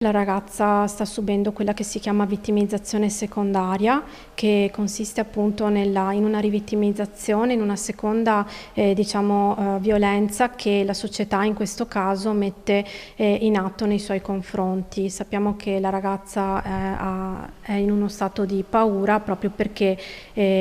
La ragazza sta subendo quella che si chiama vittimizzazione secondaria, che consiste appunto in una rivittimizzazione, in una seconda violenza che la società in questo caso mette in atto nei suoi confronti. Sappiamo che la ragazza è in uno stato di paura proprio perché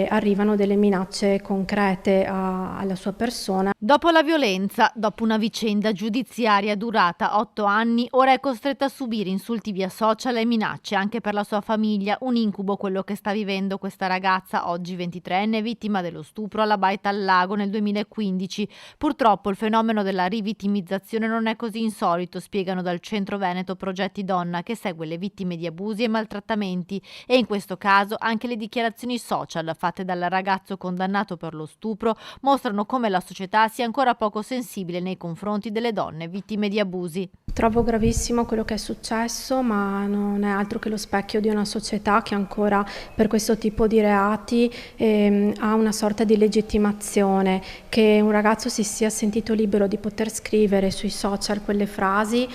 arrivano delle minacce concrete alla sua persona. Dopo la violenza, dopo una vicenda giudiziaria durata 8 anni, ora è costretta a subire insulti via social e minacce anche per la sua famiglia. Un incubo quello che sta vivendo questa ragazza, oggi 23enne, vittima dello stupro alla Baita al Lago nel 2015. Purtroppo il fenomeno della rivittimizzazione non è così insolito, spiegano dal Centro Veneto Progetti Donna, che segue le vittime di abusi e maltrattamenti, e in questo caso anche le dichiarazioni social fatte dal ragazzo condannato per lo stupro mostrano come la società sia ancora poco sensibile nei confronti delle donne vittime di abusi. Trovo gravissimo quello che è successo, ma non è altro che lo specchio di una società che ancora per questo tipo di reati ha una sorta di legittimazione. Che un ragazzo si sia sentito libero di poter scrivere sui social quelle frasi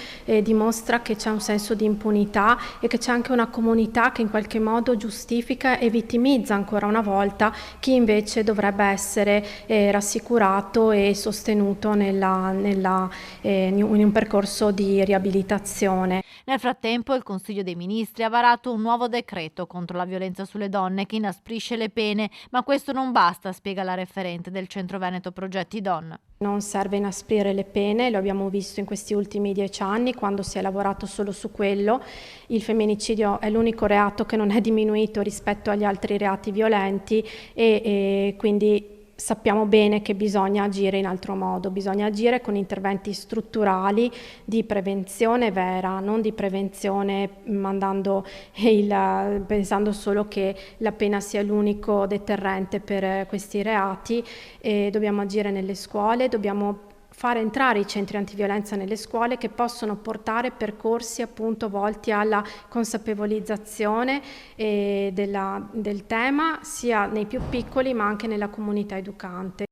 dimostra che c'è un senso di impunità e che c'è anche una comunità che in qualche modo giustifica e vittimizza ancora una volta chi invece dovrebbe essere rassicurato e sostenuto in un percorso di riabilitazione. Nel frattempo il Consiglio dei Ministri ha varato un nuovo decreto contro la violenza sulle donne che inasprisce le pene, ma questo non basta, spiega la referente del Centro Veneto Progetti Donna. Non serve inasprire le pene, lo abbiamo visto in questi ultimi 10 anni quando si è lavorato solo su quello. Il femminicidio è l'unico reato che non è diminuito rispetto agli altri reati violenti e quindi sappiamo bene che bisogna agire in altro modo, bisogna agire con interventi strutturali di prevenzione vera, non di prevenzione pensando solo che la pena sia l'unico deterrente per questi reati. Dobbiamo agire nelle scuole, dobbiamo fare entrare i centri antiviolenza nelle scuole che possono portare percorsi appunto volti alla consapevolizzazione del tema sia nei più piccoli ma anche nella comunità educante.